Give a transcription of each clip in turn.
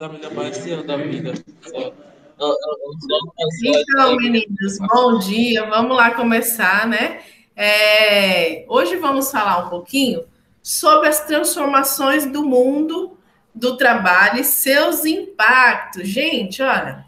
Da melhor magia da vida. Só Então, meninos, bom dia. Vamos lá começar, né? Hoje vamos falar um pouquinho sobre as transformações do mundo do trabalho e seus impactos. Gente, olha,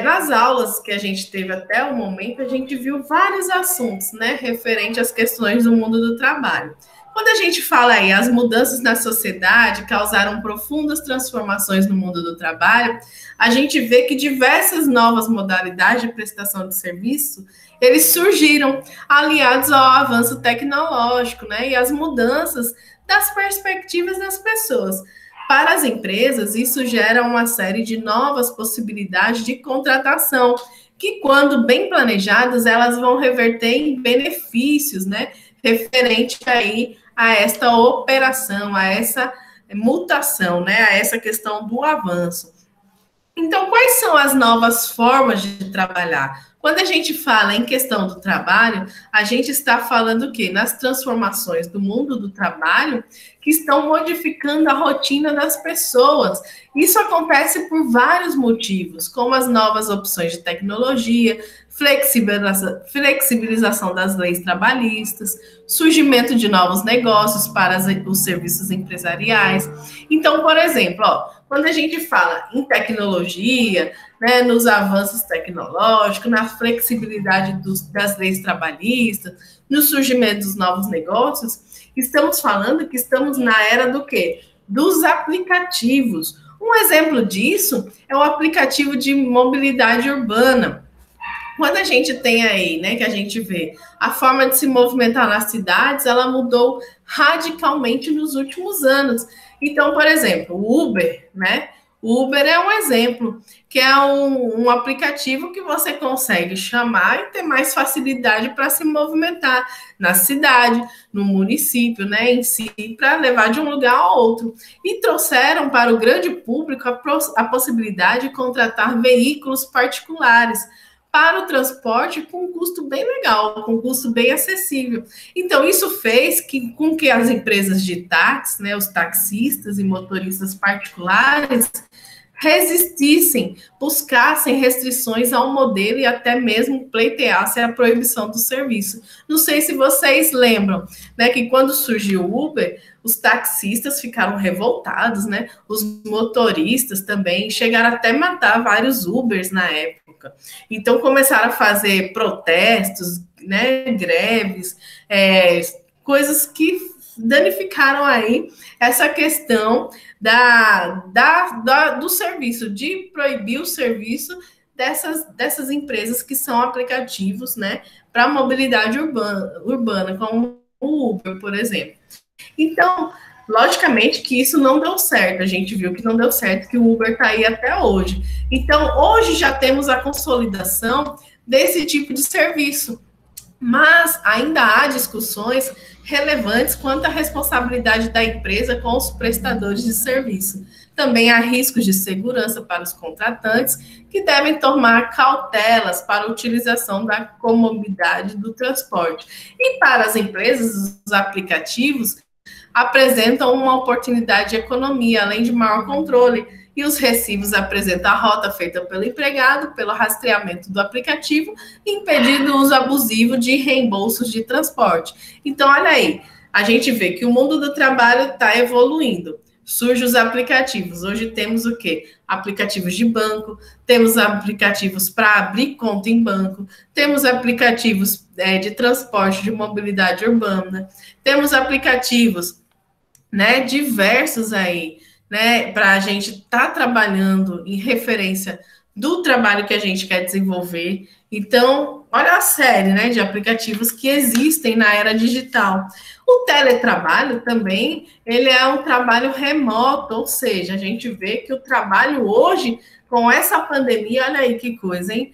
nas aulas que a gente teve até o momento, a gente viu vários assuntos, né, referente às questões do mundo do trabalho. Quando a gente fala aí, as mudanças na sociedade causaram profundas transformações no mundo do trabalho, a gente vê que diversas novas modalidades de prestação de serviço, eles surgiram aliados ao avanço tecnológico, né, e as mudanças das perspectivas das pessoas. Para as empresas, isso gera uma série de novas possibilidades de contratação, que, quando bem planejadas, elas vão reverter em benefícios, né? Referente aí a esta operação, a essa mutação, né? A essa questão do avanço. Então, quais são as novas formas de trabalhar? Quando a gente fala em questão do trabalho, a gente está falando o quê? Nas transformações do mundo do trabalho que estão modificando a rotina das pessoas. Isso acontece por vários motivos, como as novas opções de tecnologia, flexibilização das leis trabalhistas, surgimento de novos negócios para os serviços empresariais. Então, por exemplo, quando a gente fala em tecnologia, né, nos avanços tecnológicos, na flexibilidade das leis trabalhistas, no surgimento dos novos negócios, estamos falando que estamos na era do quê? Dos aplicativos. Um exemplo disso é o aplicativo de mobilidade urbana. Quando a gente tem aí, né, que a gente vê a forma de se movimentar nas cidades, ela mudou radicalmente nos últimos anos. Então, por exemplo, o Uber, né? O Uber é um exemplo, que é um aplicativo que você consegue chamar e ter mais facilidade para se movimentar na cidade, no município, né, em si, para levar de um lugar ao outro. E trouxeram para o grande público a possibilidade de contratar veículos particulares para o transporte com um custo bem legal, com um custo bem acessível. Então, isso fez com que as empresas de táxi, né, os taxistas e motoristas particulares, resistissem, buscassem restrições ao modelo e até mesmo pleiteassem a proibição do serviço. Não sei se vocês lembram, né, que quando surgiu o Uber, os taxistas ficaram revoltados, né? Os motoristas também chegaram até a matar vários Ubers na época. Então começaram a fazer protestos, né, greves, coisas que danificaram aí essa questão do serviço, de proibir o serviço dessas empresas que são aplicativos, né, para mobilidade urbana, como o Uber, por exemplo. Então, logicamente que isso não deu certo, a gente viu que não deu certo, que o Uber está aí até hoje. Então, hoje já temos a consolidação desse tipo de serviço, mas ainda há discussões relevantes quanto à responsabilidade da empresa com os prestadores de serviço. Também há riscos de segurança para os contratantes, que devem tomar cautelas para a utilização da comodidade do transporte. E para as empresas, os aplicativos apresentam uma oportunidade de economia, além de maior controle, e os recibos apresentam a rota feita pelo empregado, pelo rastreamento do aplicativo, impedindo o uso abusivo de reembolsos de transporte. Então, olha aí, a gente vê que o mundo do trabalho está evoluindo. Surgem os aplicativos. Hoje temos o quê? Aplicativos de banco, temos aplicativos para abrir conta em banco, temos aplicativos de transporte de mobilidade urbana, temos aplicativos, né, diversos aí, né, para a gente estar trabalhando em referência do trabalho que a gente quer desenvolver. Então, olha a série, né, de aplicativos que existem na era digital. O teletrabalho também, ele é um trabalho remoto, ou seja, a gente vê que o trabalho hoje, com essa pandemia, olha aí que coisa, hein?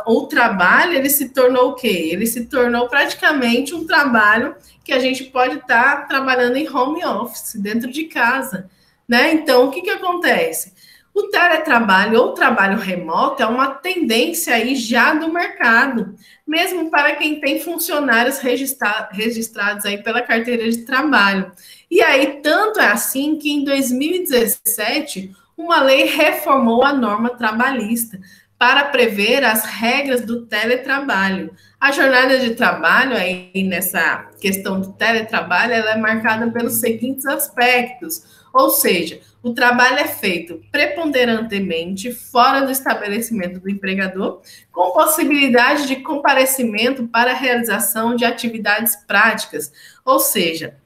O trabalho, ele se tornou o quê? Ele se tornou praticamente um trabalho que a gente pode estar trabalhando em home office, dentro de casa, né? Então, o que acontece? O teletrabalho ou trabalho remoto é uma tendência aí já do mercado, mesmo para quem tem funcionários registrados aí pela carteira de trabalho. E aí, tanto é assim que em 2017, uma lei reformou a norma trabalhista para prever as regras do teletrabalho. A jornada de trabalho, aí nessa questão do teletrabalho, ela é marcada pelos seguintes aspectos, ou seja, o trabalho é feito preponderantemente fora do estabelecimento do empregador, com possibilidade de comparecimento para a realização de atividades práticas, ou seja,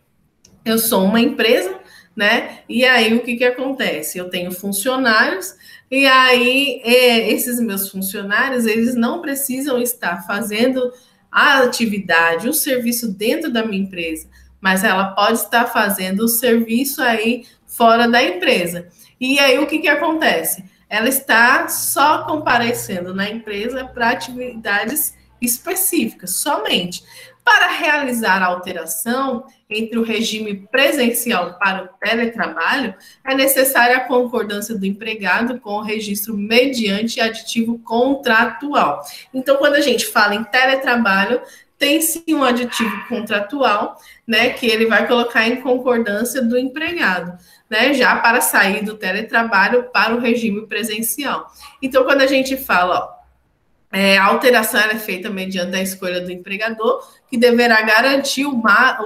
eu sou uma empresa, né? E aí o que que acontece? Eu tenho funcionários e aí esses meus funcionários eles não precisam estar fazendo a atividade, o serviço dentro da minha empresa, mas ela pode estar fazendo o serviço aí fora da empresa. E aí o que que acontece? Ela está só comparecendo na empresa para atividades específicas, somente. Para realizar a alteração entre o regime presencial para o teletrabalho, é necessária a concordância do empregado com o registro mediante aditivo contratual. Então, quando a gente fala em teletrabalho, tem sim um aditivo contratual, né, que ele vai colocar em concordância do empregado, né, já para sair do teletrabalho para o regime presencial. Então, quando a gente fala, ó, a alteração é feita mediante a escolha do empregador, que deverá garantir o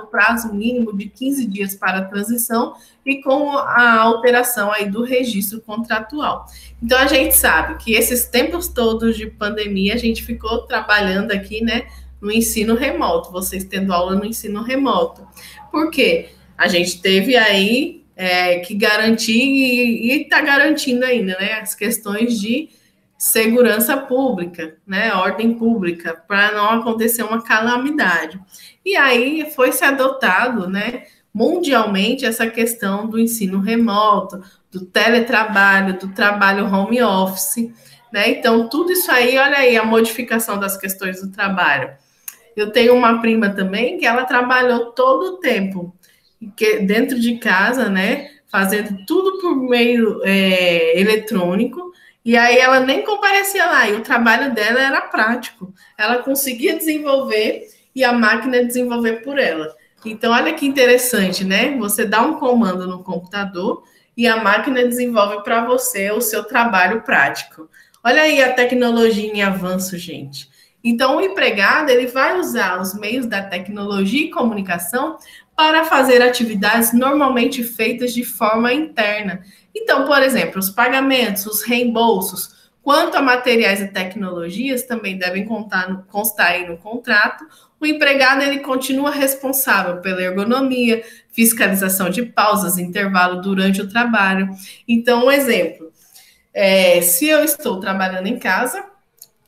prazo mínimo de 15 dias para a transição e com a alteração aí do registro contratual. Então, a gente sabe que esses tempos todos de pandemia, a gente ficou trabalhando aqui, né, no ensino remoto, vocês tendo aula no ensino remoto. Por quê? A gente teve aí que garantir e está garantindo ainda, né, as questões de segurança pública, né, ordem pública, para não acontecer uma calamidade. E aí foi se adotado, né, mundialmente essa questão do ensino remoto, do teletrabalho, do trabalho home office, né? Então tudo isso aí, olha aí a modificação das questões do trabalho. Eu tenho uma prima também que ela trabalhou todo o tempo dentro de casa, né, fazendo tudo por meio eletrônico. E aí ela nem comparecia lá, e o trabalho dela era prático. Ela conseguia desenvolver e a máquina desenvolver por ela. Então, olha que interessante, né? Você dá um comando no computador e a máquina desenvolve para você o seu trabalho prático. Olha aí a tecnologia em avanço, gente. Então, o empregado ele vai usar os meios da tecnologia e comunicação para fazer atividades normalmente feitas de forma interna. Então, por exemplo, os pagamentos, os reembolsos, quanto a materiais e tecnologias também devem constar aí no contrato. O empregado ele continua responsável pela ergonomia, fiscalização de pausas, intervalo durante o trabalho. Então, um exemplo, se eu estou trabalhando em casa,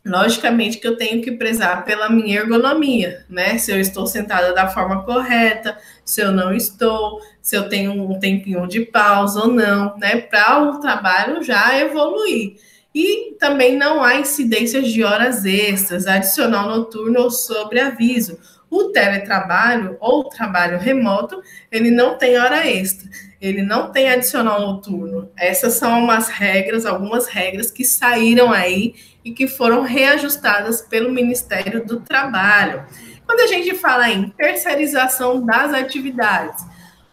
logicamente que eu tenho que prezar pela minha ergonomia, né? Se eu estou sentada da forma correta, se eu não estou, se eu tenho um tempinho de pausa ou não, né? Para o trabalho já evoluir. E também não há incidências de horas extras, adicional noturno ou sobreaviso. O teletrabalho ou o trabalho remoto, ele não tem hora extra, ele não tem adicional noturno. Essas são algumas regras que saíram aí e que foram reajustadas pelo Ministério do Trabalho. Quando a gente fala em terceirização das atividades,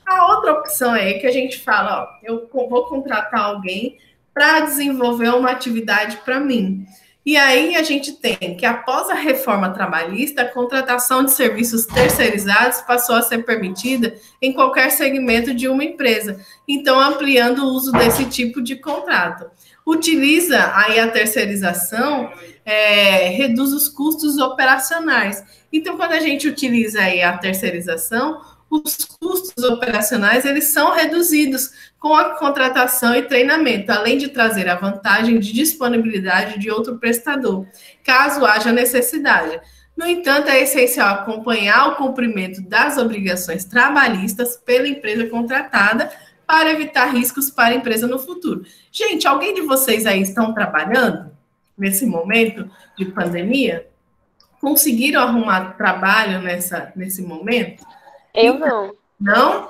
a outra opção é que a gente fala, ó, eu vou contratar alguém para desenvolver uma atividade para mim. E aí a gente tem que, após a reforma trabalhista, a contratação de serviços terceirizados passou a ser permitida em qualquer segmento de uma empresa, então ampliando o uso desse tipo de contrato. Utiliza aí a terceirização, reduz os custos operacionais. Então, quando a gente utiliza aí a terceirização, os custos operacionais eles são reduzidos com a contratação e treinamento, além de trazer a vantagem de disponibilidade de outro prestador, caso haja necessidade. No entanto, é essencial acompanhar o cumprimento das obrigações trabalhistas pela empresa contratada para evitar riscos para a empresa no futuro. Gente, alguém de vocês aí estão trabalhando nesse momento de pandemia? Conseguiram arrumar trabalho nesse momento? Eu não. Não?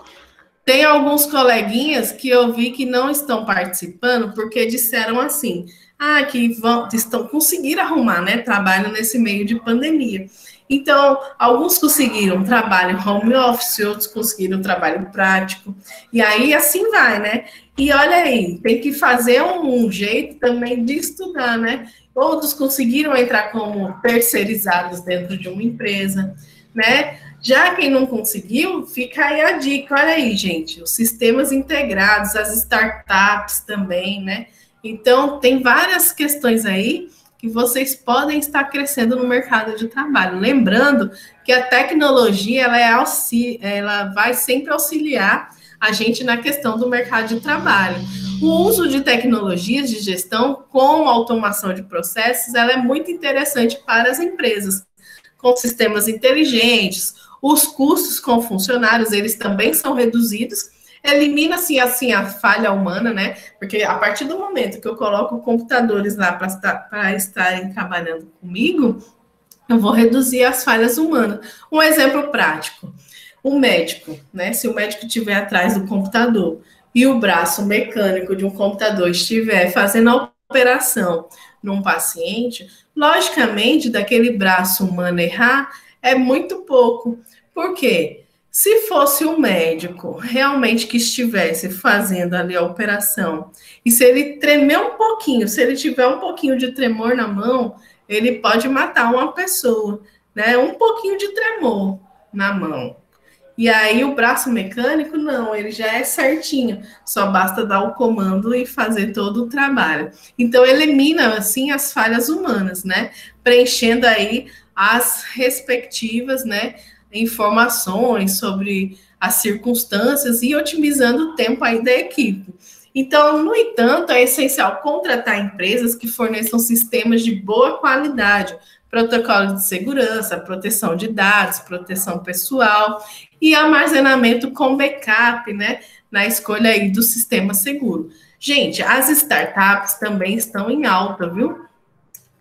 Tem alguns coleguinhas que eu vi que não estão participando porque disseram assim, que estão conseguiram arrumar, né, trabalho nesse meio de pandemia. Então, alguns conseguiram trabalho home office, outros conseguiram trabalho prático. E aí assim vai, né? E olha aí, tem que fazer um jeito também de estudar, né? Outros conseguiram entrar como terceirizados dentro de uma empresa, né? Já quem não conseguiu, fica aí a dica. Olha aí, gente, os sistemas integrados, as startups também, né? Então, tem várias questões aí que vocês podem estar crescendo no mercado de trabalho. Lembrando que a tecnologia ela vai sempre auxiliar a gente na questão do mercado de trabalho. O uso de tecnologias de gestão com automação de processos, ela é muito interessante para as empresas, com sistemas inteligentes, os custos com funcionários, eles também são reduzidos, elimina-se assim a falha humana, né? Porque a partir do momento que eu coloco computadores lá para estarem trabalhando comigo, eu vou reduzir as falhas humanas. Um exemplo prático: o médico, né? Se o médico estiver atrás do computador e o braço mecânico de um computador estiver fazendo a operação num paciente, logicamente, daquele braço humano errar é muito pouco. Por quê? Se fosse um médico realmente que estivesse fazendo ali a operação, e se ele tremer um pouquinho, se ele tiver um pouquinho de tremor na mão, ele pode matar uma pessoa, né? Um pouquinho de tremor na mão. E aí o braço mecânico, não, ele já é certinho, só basta dar o comando e fazer todo o trabalho. Então, elimina, assim, as falhas humanas, né? Preenchendo aí as respectivas, né, informações sobre as circunstâncias e otimizando o tempo aí da equipe. Então, no entanto, é essencial contratar empresas que forneçam sistemas de boa qualidade, protocolo de segurança, proteção de dados, proteção pessoal e armazenamento com backup, né, na escolha aí do sistema seguro. Gente, as startups também estão em alta, viu?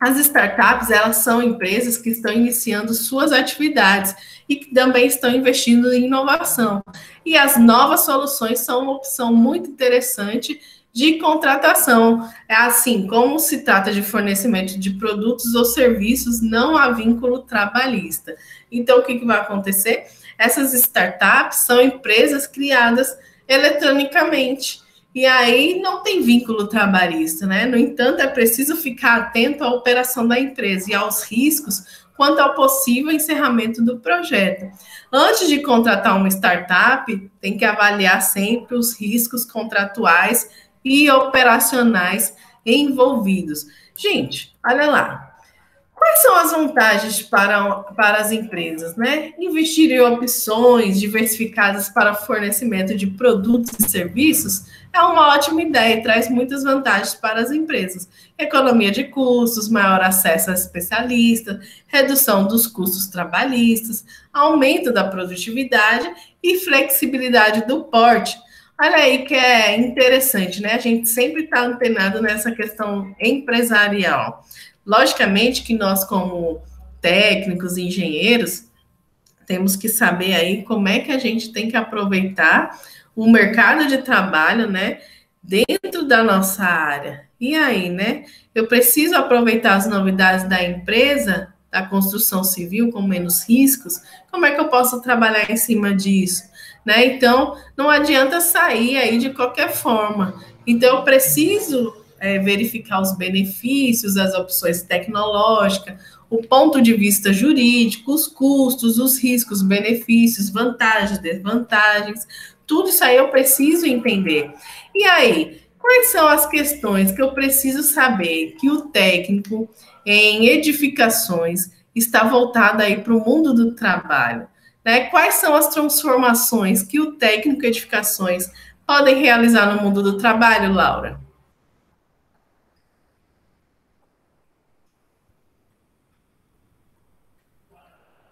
As startups, elas são empresas que estão iniciando suas atividades e que também estão investindo em inovação. E as novas soluções são uma opção muito interessante de contratação. É assim, como se trata de fornecimento de produtos ou serviços, não há vínculo trabalhista. Então, o que vai acontecer? Essas startups são empresas criadas eletronicamente. E aí não tem vínculo trabalhista, né? No entanto, é preciso ficar atento à operação da empresa e aos riscos quanto ao possível encerramento do projeto. Antes de contratar uma startup, tem que avaliar sempre os riscos contratuais e operacionais envolvidos. Gente, olha lá. Quais são as vantagens para as empresas, né? Investir em opções diversificadas para fornecimento de produtos e serviços é uma ótima ideia e traz muitas vantagens para as empresas. Economia de custos, maior acesso a especialistas, redução dos custos trabalhistas, aumento da produtividade e flexibilidade do porte. Olha aí que é interessante, né? A gente sempre está antenado nessa questão empresarial. Logicamente que nós, como técnicos e engenheiros, temos que saber aí como é que a gente tem que aproveitar o mercado de trabalho, né, dentro da nossa área. E aí, né, eu preciso aproveitar as novidades da empresa, da construção civil com menos riscos, como é que eu posso trabalhar em cima disso? Né? Então, não adianta sair aí de qualquer forma. Então, eu preciso verificar os benefícios, as opções tecnológicas, o ponto de vista jurídico, os custos, os riscos, benefícios, vantagens, desvantagens, tudo isso aí eu preciso entender. E aí, quais são as questões que eu preciso saber que o técnico em edificações está voltado aí para o mundo do trabalho? Né? Quais são as transformações que o técnico em edificações podem realizar no mundo do trabalho, Laura?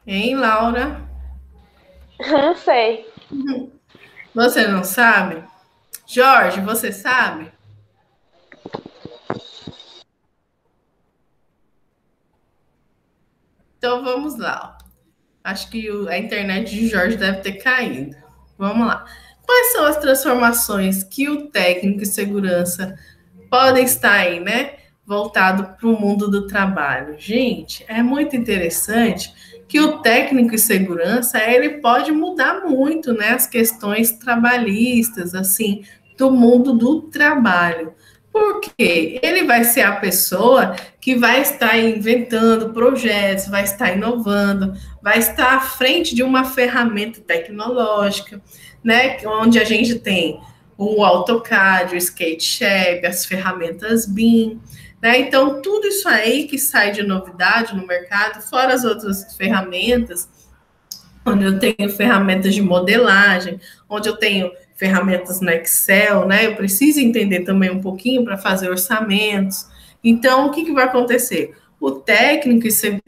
Hein, Laura? Não sei. Você não sabe? Jorge, você sabe? Então vamos lá. Acho que a internet de Jorge deve ter caído. Vamos lá. quais são as transformações que o técnico de segurança podem estar aí, né? Voltado para o mundo do trabalho. Gente, é muito interessante que o técnico de segurança, ele pode mudar muito, né? As questões trabalhistas, assim, do mundo do trabalho. Porque ele vai ser a pessoa que vai estar inventando projetos, vai estar inovando, vai estar à frente de uma ferramenta tecnológica, né? Onde a gente tem o AutoCAD, o SketchUp, as ferramentas BIM, né? Então, tudo isso aí que sai de novidade no mercado, fora as outras ferramentas, onde eu tenho ferramentas de modelagem, onde eu tenho ferramentas no Excel, né? Eu preciso entender também um pouquinho para fazer orçamentos. Então, o que, que vai acontecer? O técnico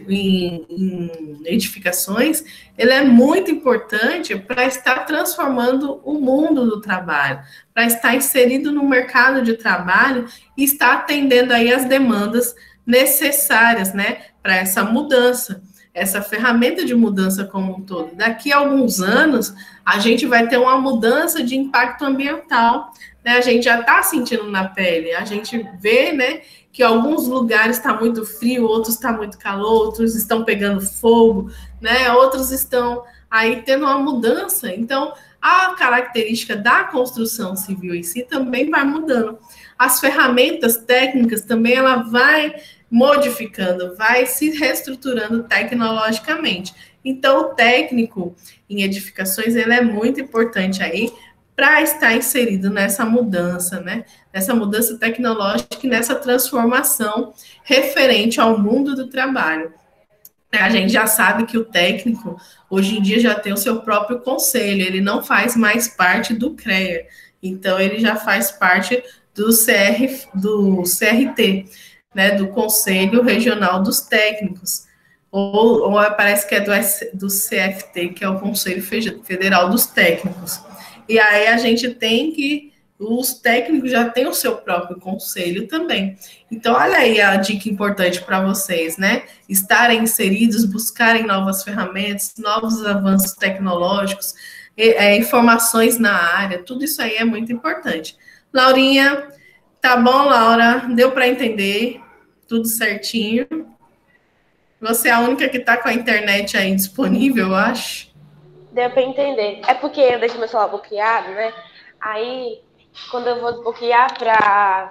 em edificações, ele é muito importante para estar transformando o mundo do trabalho, para estar inserido no mercado de trabalho e estar atendendo aí as demandas necessárias, né, para essa mudança, essa ferramenta de mudança como um todo. Daqui a alguns anos, a gente vai ter uma mudança de impacto ambiental, né? A gente já está sentindo na pele, a gente vê, né, que alguns lugares está muito frio, outros está muito calor, outros estão pegando fogo, né? Outros estão aí tendo uma mudança. Então, a característica da construção civil em si também vai mudando. As ferramentas técnicas também ela vai modificando, vai se reestruturando tecnologicamente. Então, o técnico em edificações ele é muito importante aí para estar inserido nessa mudança, né? Nessa mudança tecnológica e nessa transformação referente ao mundo do trabalho. A gente já sabe que o técnico, hoje em dia, já tem o seu próprio conselho, ele não faz mais parte do CREA, então ele já faz parte do CRT, né? Do Conselho Regional dos Técnicos. Ou parece que é do CFT, que é o Conselho Federal dos Técnicos. E aí a gente tem que os técnicos já têm o seu próprio conselho também. Então, olha aí a dica importante para vocês, né? Estarem inseridos, buscarem novas ferramentas, novos avanços tecnológicos, informações na área, tudo isso aí é muito importante. Laurinha, tá bom, Laura? Deu para entender tudo certinho? Você é a única que está com a internet aí disponível, eu acho. Deu para entender. É porque eu deixo meu celular bloqueado, né? Aí, quando eu vou desbloquear para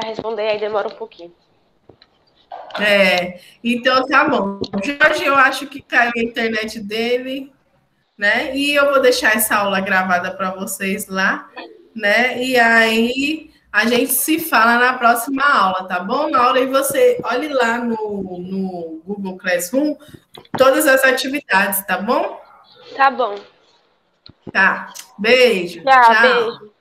responder, aí demora um pouquinho. Então tá bom. Jorge, eu acho que caiu a internet dele, né? E eu vou deixar essa aula gravada para vocês lá, né? E aí a gente se fala na próxima aula, tá bom? Na hora e você olhe lá no Google Classroom todas as atividades, tá bom? Tá bom. Tá. Beijo. Tchau, Tchau. beijo.